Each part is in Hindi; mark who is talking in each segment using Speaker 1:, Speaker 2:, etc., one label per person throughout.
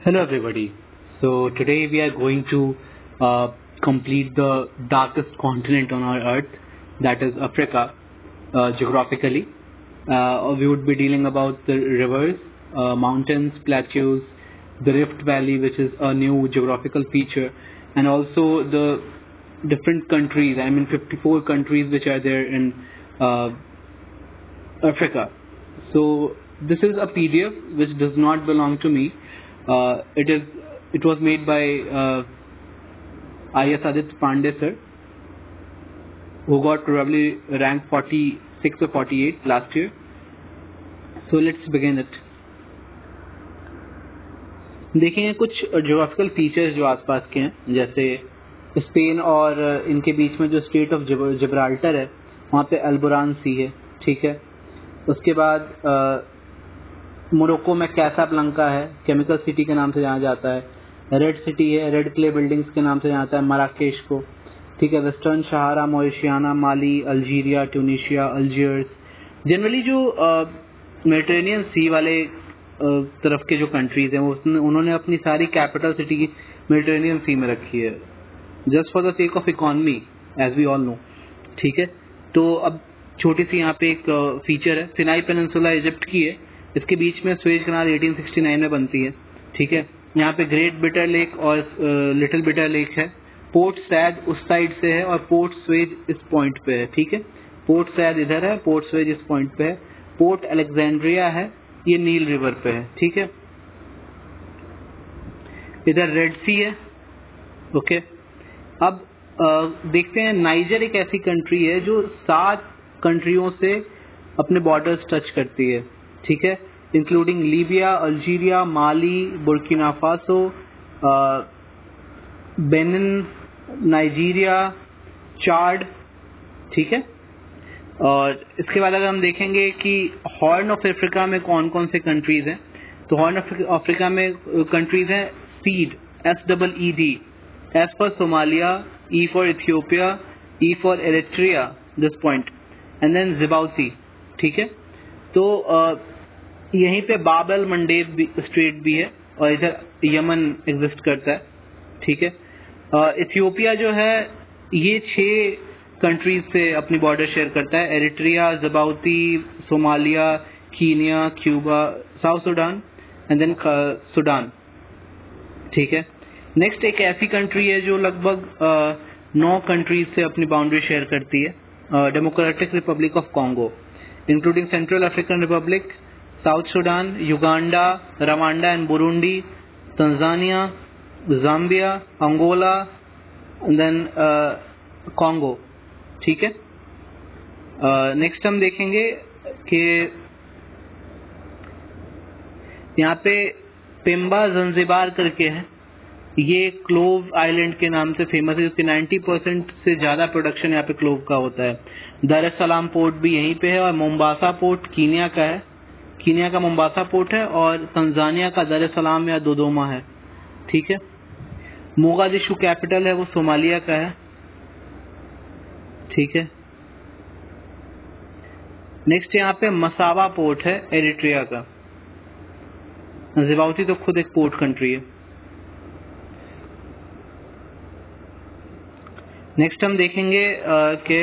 Speaker 1: Hello everybody. So today we are going to complete the darkest continent on our earth, that is Africa, geographically. We would be dealing about the rivers, mountains, plateaus, the Rift Valley, which is a new geographical feature, and also the different countries, 54 countries which are there in Africa. So this is a PDF which does not belong to me. It was made by IS Aditya Pandey sir, who got probably rank 46 or 48 last year. So let's begin it. देखेंगे कुछ ज्योग्राफिकल फीचर्स जो आसपास के हैं, जैसे स्पेन और इनके बीच में जो स्टेट ऑफ जिब्राल्टर है, वहाँ पे अल्बुरान सी है, ठीक है. उसके बाद मोरक्को में कैसाब्लंका है, केमिकल सिटी के नाम से जाना जाता है. रेड सिटी है, रेड क्ले बिल्डिंग्स के नाम से जाना जाता है मराकेश को, ठीक है. वेस्टर्न सहारा, मॉरिशियाना, माली, अल्जीरिया, ट्यूनीशिया, अल्जियर्स. जनरली जो मेडिटेरेनियन सी वाले तरफ के जो कंट्रीज हैं, वो उन्होंने अपनी सारी कैपिटल सिटी मेडिटेरेनियन सी में रखी है, just for the sake of economy, as we all know, ठीक है. तो अब छोटी सी यहाँ पे एक फीचर है, सिनाई पेनिनसुला इजिप्ट की है, इसके बीच में स्वेज कनाल 1869 में बनती है, ठीक है. यहाँ पे ग्रेट बिटर लेक और लिटिल बिटर लेक है. पोर्ट सैद उस साइड से है और पोर्ट स्वेज इस पॉइंट पे है, ठीक है. पोर्ट सैद इधर है, पोर्ट स्वेज इस पॉइंट पे है. पोर्ट अलेक्जेंड्रिया है, ये नील रिवर पे है, ठीक है. इधर रेड सी है, ओके. अब देखते हैं, नाइजर एक ऐसी कंट्री है जो 7 कंट्रियों से अपने बॉर्डर्स टच करती है, ठीक है, इंक्लूडिंग लीबिया, अल्जीरिया, माली, बुर्किना फासो, बेनिन, नाइजीरिया, चाड, ठीक है. और इसके बाद अगर हम देखेंगे कि हॉर्न ऑफ अफ्रीका में कौन कौन से कंट्रीज हैं, तो हॉर्न ऑफ अफ्रीका में कंट्रीज हैं seed, SEED, S for Somalia, E for Ethiopia, E for Eritrea, this point, and then Djibouti, ठीक है. तो यहीं पे बाबल मंडेब स्ट्रेट भी है और इधर यमन एग्जिस्ट करता है, ठीक है. इथियोपिया जो है ये 6 कंट्रीज से अपनी बॉर्डर शेयर करता है, Eritrea, Djibouti, Somalia, Kenya, Cuba, South Sudan and then Sudan, ठीक है. नेक्स्ट एक ऐसी कंट्री है जो लगभग 9 कंट्रीज से अपनी बाउंड्री शेयर करती है, Democratic Republic of Congo, including Central African Republic, South Sudan, Uganda, Rwanda and Burundi, Tanzania, Zambia, Angola and then Congo, ठीक है. नेक्स्ट हम देखेंगे कि यहाँ पे पेम्बा जंजीबार करके है, ये क्लोव आइलैंड के नाम से फेमस है, जिसके 90% से ज़्यादा प्रोडक्शन यहाँ पे क्लोव का होता है. दार एस सलाम पोर्ट भी यहीं पे है और मोम्बासा पोर्ट कीनिया का है, कीनिया का मोम्बासा पोर्ट है, और तंजानिया का दार एस सलाम या दोदोमा है, ठीक है. मोगादिशु कैपिटल है, वो सोमालिया का है, ठीक है. नेक्स्ट यहाँ पे मसावा पोर्ट है, एरिट्रिया का. जिबाउती तो खुद एक पोर्ट कंट्री है. नेक्स्ट हम देखेंगे कि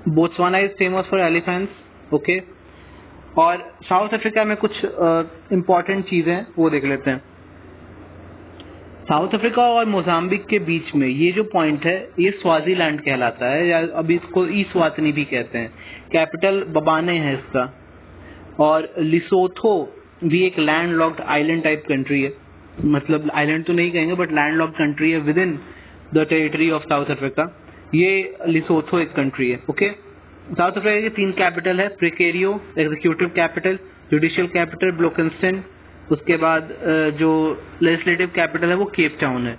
Speaker 1: Botswana is famous for elephants, okay. और साउथ अफ्रीका में कुछ इम्पोर्टेंट चीजें हैं, वो देख लेते हैं. साउथ अफ्रीका और मोजाम्बिक के बीच में ये जो पॉइंट है, ये स्वाजीलैंड कहलाता है, या अभी इसको ईस्वातनी भी कहते हैं. कैपिटल बबाने है इसका. और लिसोथो भी एक land locked island type country है, मतलब आइलैंड तो नहीं कहेंगे बट लैंड लॉक्ड कंट्री है with in the territory of south Africa. ये लिसोथो एक कंट्री है, ओके. साउथ अफ्रीका की 3 कैपिटल है, प्रिकेरियो एग्जीक्यूटिव कैपिटल, जुडिशियल कैपिटल ब्लोकेस्टन, उसके बाद जो लेजिस्लेटिव कैपिटल है वो केप टाउन है,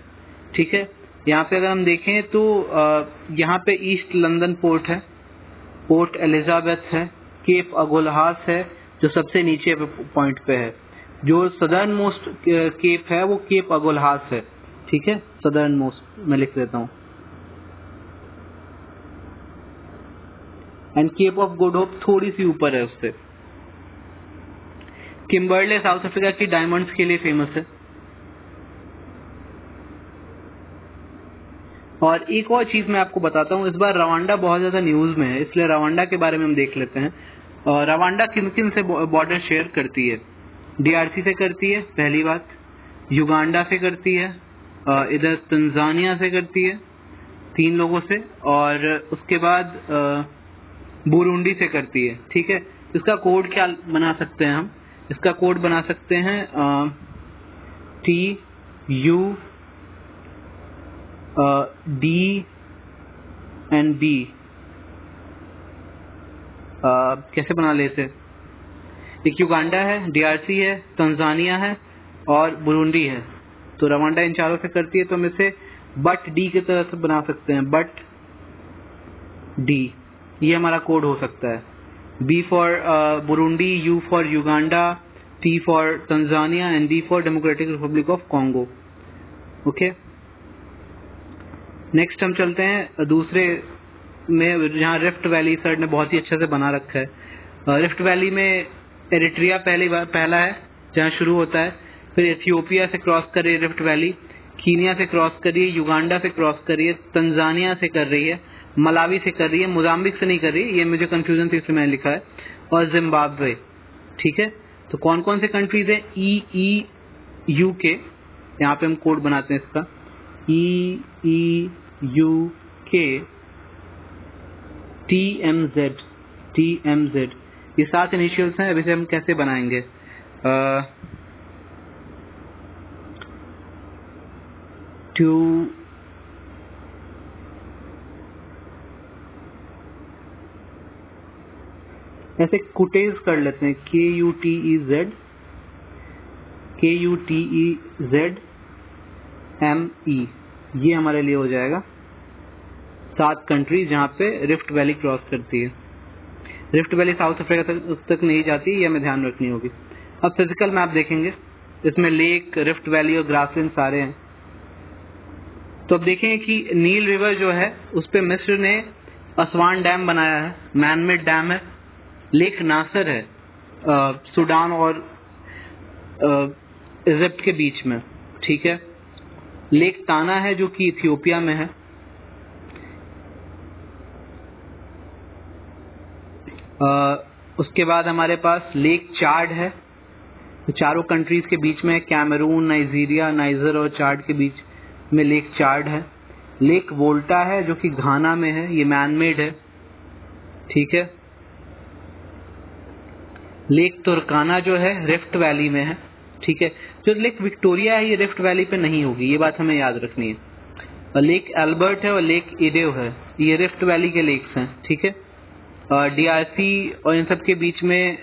Speaker 1: ठीक है. यहाँ पे अगर हम देखें तो यहाँ पे ईस्ट लंदन पोर्ट है, पोर्ट एलिजाबेथ है, केप अगोलहास है जो सबसे नीचे पॉइंट पे है. जो सदर्न मोस्ट केप है वो केप अगोलहास है, ठीक है. सदर्न मोस्ट मैं लिख देता हूँ. And Cape of Good Hope थोड़ी सी ऊपर है उससे. किम्बरले साउथ अफ्रीका की डायमंड्स के लिए फेमस है। और एक और चीज मैं आपको बताता हूँ, इस बार रवांडा बहुत ज्यादा न्यूज में है, इसलिए रवांडा के बारे में हम देख लेते हैं। और रवांडा किन किन से बॉर्डर शेयर करती है? डीआरसी से करती है पहली बात, युगांडा से करती है, इधर तंजानिया से करती है 3 लोगों से, और उसके बाद बुरुंडी से करती है। ठीक है, इसका कोड क्या बना सकते हैं हम? इसका कोड बना सकते हैं TUD and B। कैसे बना लेते? एक युगांडा है, डीआरसी है, तंजानिया है और बुरुंडी है। तो रवांडा इन चारों से करती है, तो हम इसे बट डी की तरह से बना सकते हैं, बट डी, ये हमारा कोड हो सकता है। B for Burundi, U for Uganda, T for Tanzania and D for democratic Republic of Congo. Okay, next हम चलते हैं दूसरे में, जहाँ रिफ्ट वैली सर ने बहुत ही अच्छे से बना रखा है। रिफ्ट वैली में एरिट्रिया पहला है जहाँ शुरू होता है, फिर इथियोपिया से क्रॉस कर रही है रिफ्ट वैली, कीनिया से क्रॉस कर रही है, युगांडा से क्रॉस कर रही है, तंजानिया से कर रही है, मलावी से कर रही है, मोजाम्बिक से नहीं कर रही है, ये मुझे कंफ्यूजन थी इसलिए मैंने लिखा है, और जिम्बाब्वे। ठीक है, तो कौन कौन से कंट्रीज है? EEUK, यहाँ पे हम कोड बनाते हैं इसका, EEUK, TMZ, ये 7 इनिशियल्स हैं। अब इसे हम कैसे बनाएंगे? ऐसे कुटेज कर लेते हैं, KUTEZME, ये हमारे लिए हो जाएगा 7 कंट्रीज जहाँ पे रिफ्ट वैली क्रॉस करती है। रिफ्ट वैली साउथ अफ्रीका तक नहीं जाती, ये हमें ध्यान रखनी होगी। अब फिजिकल मैप देखेंगे, इसमें लेक, रिफ्ट वैली और ग्रासलैंड सारे हैं। तो अब देखें कि नील रिवर जो है उस पे मिस्र ने असवान डैम बनाया है, मैनमेड डैम है। लेक नासर है सूडान और इजिप्ट के बीच में। ठीक है, लेक ताना है जो कि इथियोपिया में है। उसके बाद हमारे पास लेक चाड है, चारों कंट्रीज के बीच में, कैमरून, नाइजीरिया, नाइजर और चाड के बीच में लेक चाड है। लेक वोल्टा है जो कि घाना में है, ये मैनमेड है। ठीक है, लेक तुर्काना जो है रिफ्ट वैली में है। ठीक है, जो लेक विक्टोरिया है ये रिफ्ट वैली पे नहीं होगी, ये बात हमें याद रखनी है। और लेक एल्बर्ट है और लेक इडेव है, ये रिफ्ट वैली के लेक्स हैं। ठीक है, डीआरसी और इन सब के बीच में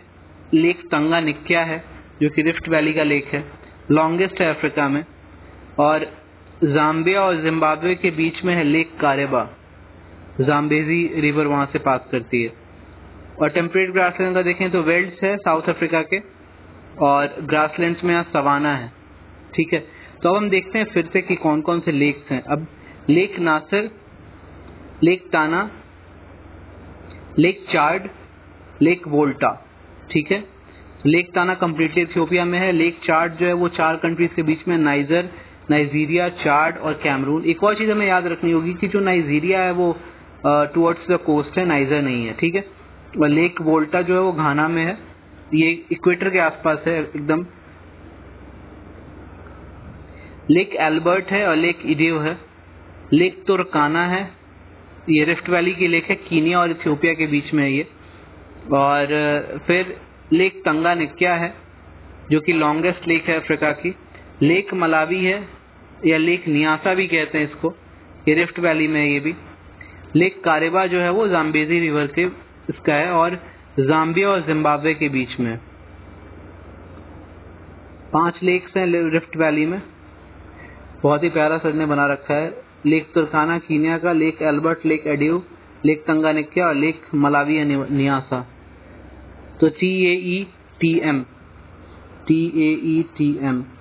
Speaker 1: लेक तंगानिक्या है जो कि रिफ्ट वैली का लेक है, लॉन्गेस्ट है अफ्रीका में। और जाम्बिया और जिम्बाब्वे के बीच में है लेक कारेबा, जाम्बेजी रिवर वहां से पास करती है। और टेम्परेट ग्रासलैंड का देखें तो वेल्ड्स है साउथ अफ्रीका के, और ग्रासलैंड्स में सवाना है। ठीक है, तो अब हम देखते हैं फिर से कि कौन कौन से लेक्स हैं। अब लेक नासर, लेक ताना, लेक चार्ड, लेक वोल्टा। ठीक है, लेक ताना कम्प्लीटली इथियोपिया में है। लेक चार्ड जो है वो 4 कंट्रीज के बीच में, नाइजर, नाइजीरिया, चार्ड और कैमरून। एक और चीज हमें याद रखनी होगी कि जो नाइजीरिया है वो टुवर्ड्स द कोस्ट है, नाइजर नहीं है। ठीक है, और लेक वोल्टा जो है वो घाना में है, ये इक्वेटर के आसपास है एकदम। लेक एल्बर्ट है और लेक इडेव है। लेक तुर्काना है, ये रिफ्ट वैली की लेक है, कीनिया और इथियोपिया के बीच में है ये। और फिर लेक तंगानिक्या है जो कि लॉन्गेस्ट लेक है अफ्रीका की। लेक मलावी है या लेक नियासा भी कहते हैं इसको, ये रिफ्ट वैली में है ये भी। लेक कारेबा जो है वो जाम्बेजी रिवर के इसका है और जाम्बिया और जिम्बाब्वे के बीच में। 5 लेक्स हैं रिफ्ट वैली में, बहुत ही प्यारा सर ने बना रखा है। लेक तुर्काना कीनिया का, लेक एल्बर्ट, लेक एडिव, लेक तंगानिक्या और लेक मलावी या नियासा। तो TAETM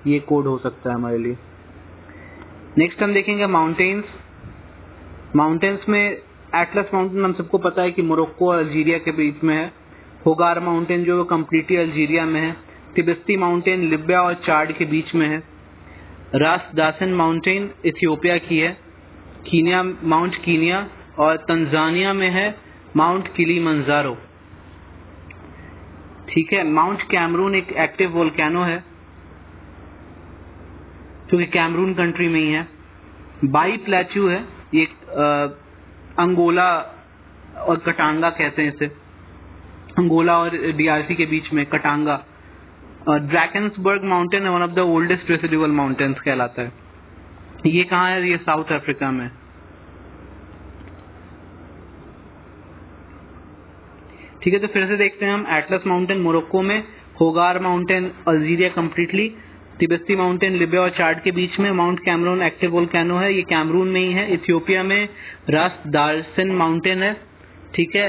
Speaker 1: ये कोड हो सकता है हमारे लिए। नेक्स्ट हम देखेंगे माउंटेन्स। माउंटेन्स में एटलस माउंटेन हम सबको पता है कि मोरक्को और अल्जीरिया के बीच में है। होगार माउंटेन जो कम्प्लीटली अल्जीरिया में है। तिब्बती माउंटेन लिबिया और चाड के बीच में है। रास दासन माउंटेन इथियोपिया की है। कीनिया माउंट कीनिया और तंजानिया में है माउंट किलीमंजारो। ठीक है। माउंट कैमरून एक एक्टिव वोल्केनो है जो कि कैमरून कंट्री में ही है। बाई प्लेट्यू है, ये अंगोला और कटांगा कहते हैं इसे, अंगोला और डीआरसी के बीच में कटांगा। ड्रैकेंसबर्ग माउंटेन है one of the oldest residual mountains कहलाता है। ये कहाँ है? ये साउथ अफ्रीका में। ठीक है, तो फिर से देखते हैं हम। एटलस माउंटेन मोरक्को में, होगार माउंटेन अल्जीरिया कंप्लीटली, तिब्बती माउंटेन लिबिया और चाड के बीच में, माउंट कैमरून एक्टिव वोल्केनो है, ये कैमरून में ही है। इथियोपिया में रास दासन माउंटेन है। ठीक है,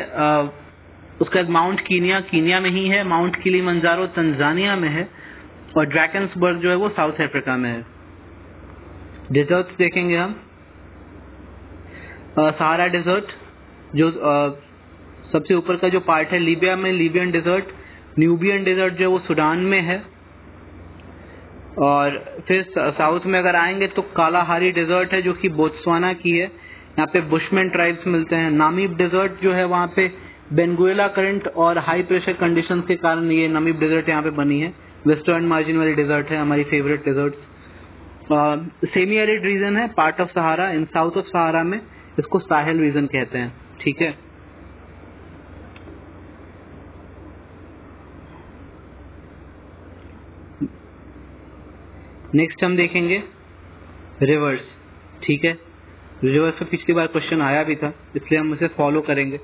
Speaker 1: उसका बाद माउंट कीनिया कीनिया में ही है। माउंट किलीमंजारो तंजानिया में है और ड्रैकेंसबर्ग जो है वो साउथ अफ्रीका में है। डेजर्ट्स देखेंगे हम। सहारा डेजर्ट जो सबसे ऊपर का जो पार्ट है लीबिया में, लीबियन डेजर्ट। न्यूबियन डेजर्ट जो है वो सूडान में है। और फिर साउथ में अगर आएंगे तो कालाहारी डेजर्ट है जो कि बोत्सवाना की है। यहाँ पे बुशमैन ट्राइब्स मिलते हैं। नामीब डेजर्ट जो है वहाँ पे बेंगुएला करंट और हाई प्रेशर कंडीशंस के कारण ये नामीब डेजर्ट यहाँ पे बनी है। वेस्टर्न मार्जिन वाली डेजर्ट है हमारी favourite desert. Semi arid region है, part of Sahara, in south of Sahara में इसको साहेल रीजन कहते हैं। ठीक है, नेक्स्ट हम देखेंगे रिवर्स। ठीक है, रिवर्स पे पिछली बार क्वेश्चन आया भी था इसलिए हम उसे फॉलो करेंगे।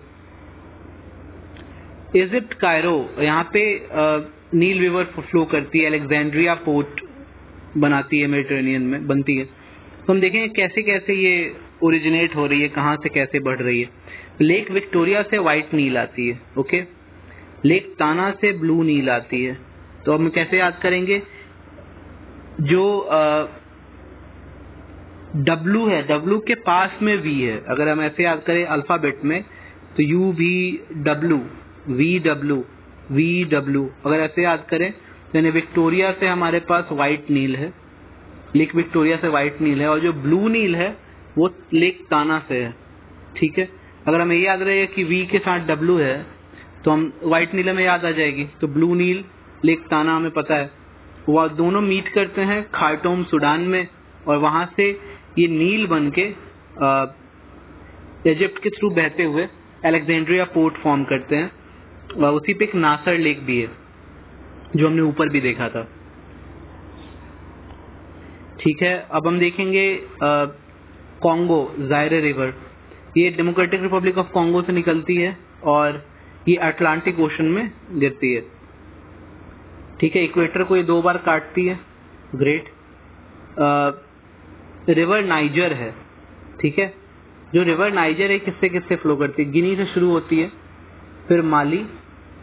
Speaker 1: इजिप्ट कायरो, यहाँ पे नील रिवर फ्लो करती है, अलेक्जेंड्रिया पोर्ट बनाती है, मेडिटेरेनियन में बनती है। तो हम देखेंगे कैसे कैसे ये ओरिजिनेट हो रही है, कहाँ से कैसे बढ़ रही है। लेक विक्टोरिया से व्हाइट नील आती है। ओके, लेक ताना से ब्लू नील आती है। तो हम कैसे याद करेंगे? जो W है, W के पास में V है। अगर हम ऐसे याद करें अल्फाबेट में तो U V W V W V W, अगर ऐसे याद करें तो यानी विक्टोरिया से हमारे पास व्हाइट नील है, लेक विक्टोरिया से व्हाइट नील है। और जो ब्लू नील है वो लेक ताना से है। ठीक है, अगर हमें याद रहे कि V के साथ W है तो हम व्हाइट नील में याद आ जाएगी। तो ब्लू नील लेक ताना हमें पता है। वह दोनों मीट करते हैं खार्टूम सूडान में और वहां से ये नील बन के इजिप्ट के थ्रू बहते हुए अलेक्जेंड्रिया पोर्ट फॉर्म करते हैं। उसी पे एक नासर लेक भी है जो हमने ऊपर भी देखा था। ठीक है, अब हम देखेंगे कॉन्गो जायरे रिवर। ये डेमोक्रेटिक रिपब्लिक ऑफ कॉन्गो से निकलती है और ये अटलांटिक ओशन में गिरती है। ठीक है, इक्वेटर को ये 2 बार काटती है। ग्रेट। रिवर नाइजर है। ठीक है, जो रिवर नाइजर है किससे किससे फ्लो करती है? गिनी से शुरू होती है, फिर माली,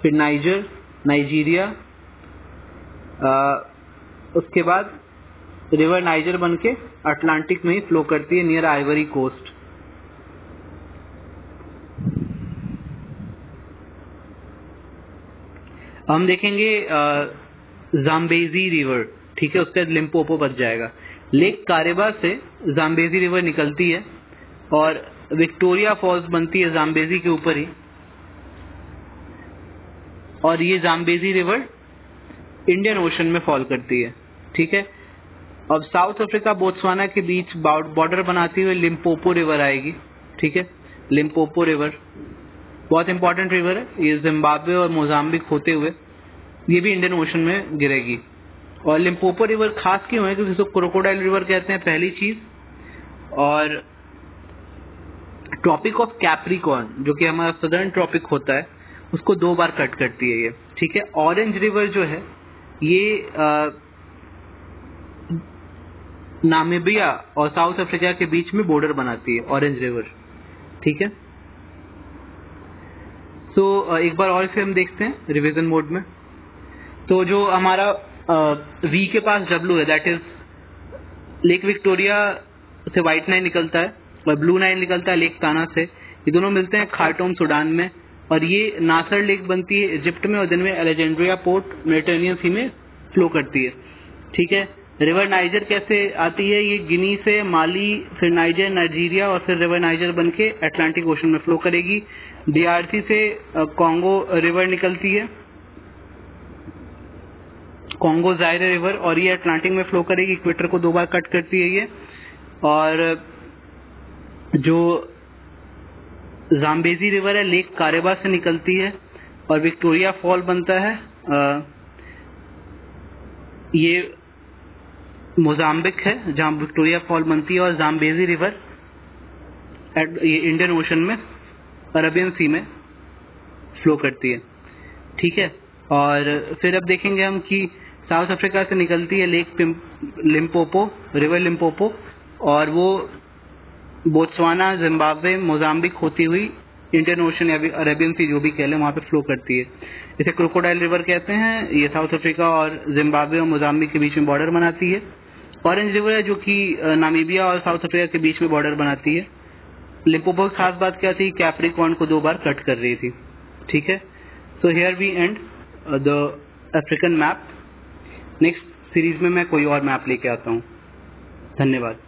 Speaker 1: फिर नाइजर, नाइजीरिया, उसके बाद रिवर नाइजर बन के अटलांटिक में ही फ्लो करती है नियर आइवरी कोस्ट। हम देखेंगे जाम्बेजी रिवर। ठीक है, उसके बाद लिम्पोपो बच जाएगा। लेक कारेबा से जाम्बेजी रिवर निकलती है और विक्टोरिया फॉल्स बनती है जाम्बेजी के ऊपर ही। और ये जाम्बेजी रिवर इंडियन ओशन में फॉल करती है। ठीक है, अब साउथ अफ्रीका बोत्सवाना के बीच बॉर्डर बनाती हुई लिम्पोपो रिवर आएगी। ठीक है, लिम्पोपो रिवर बहुत इंपॉर्टेंट रिवर है। ये जिम्बाब्वे और मोजाम्बिक होते हुए ये भी इंडियन ओशन में गिरेगी। और लिम्पोपो रिवर खास क्यों है? क्योंकि इसको क्रोकोडाइल रिवर कहते हैं, पहली चीज। और ट्रॉपिक ऑफ कैप्रिकॉर्न जो कि हमारा सदर्न ट्रॉपिक होता है उसको 2 बार कट करती है ये। ठीक है, ऑरेंज रिवर जो है ये नामीबिया और साउथ अफ्रीका के बीच में बॉर्डर बनाती है, ऑरेंज रिवर। ठीक है, तो एक बार और फिर हम देखते हैं रिवीजन मोड में। तो जो हमारा V के पास W है, दैट इज लेक विक्टोरिया से व्हाइट नाइल निकलता है और ब्लू नाइल निकलता है लेक ताना से। ये दोनों मिलते हैं खार्टूम सूडान में और ये नासर लेक बनती है इजिप्ट में और दिन में अलेक्जेंड्रिया पोर्ट मेडिटेरेनियन सी में फ्लो करती है, ठीक है। रिवर नाइजर कैसे आती है, ये गिनी से माली, फिर नाइजर, नाइजीरिया और फिर रिवर नाइजर बन के अटलांटिक ओशन में फ्लो करेगी। DRC से कॉन्गो रिवर निकलती है, कॉन्गो जायरे रिवर, और ये अटलांटिक में फ्लो करेगी, इक्वेटर को 2 बार कट करती है ये। और जो जाम्बेजी रिवर है लेक कारेबा से निकलती है और विक्टोरिया फॉल बनता है। ये मोजाम्बिक है जहाँ विक्टोरिया फॉल बनती है, और जाम्बेजी रिवर ये इंडियन ओशन में अरबियन सी में फ्लो करती है, ठीक है। और फिर अब देखेंगे हम कि साउथ अफ्रीका से निकलती है लेक लिम्पोपो, रिवर लिम्पोपो, और वो बोत्सवाना, जिम्बाब्वे, मोजाम्बिक होती हुई इंडियन ओशन या अरेबियन सी जो भी कह लें वहाँ पे फ्लो करती है। इसे क्रोकोडाइल रिवर कहते हैं। ये साउथ अफ्रीका और जिम्बाब्वे और मोजाम्बिक के बीच में बॉर्डर बनाती है। ऑरेंज रिवर है जो कि नामीबिया और साउथ अफ्रीका के बीच में बॉर्डर बनाती है। लिम्पोपो की खास बात क्या थी, कैप्रिकॉर्न को 2 बार कट कर रही थी, ठीक है। So here we end the African map. Next series में मैं कोई और मैप लेके आता हूँ। धन्यवाद।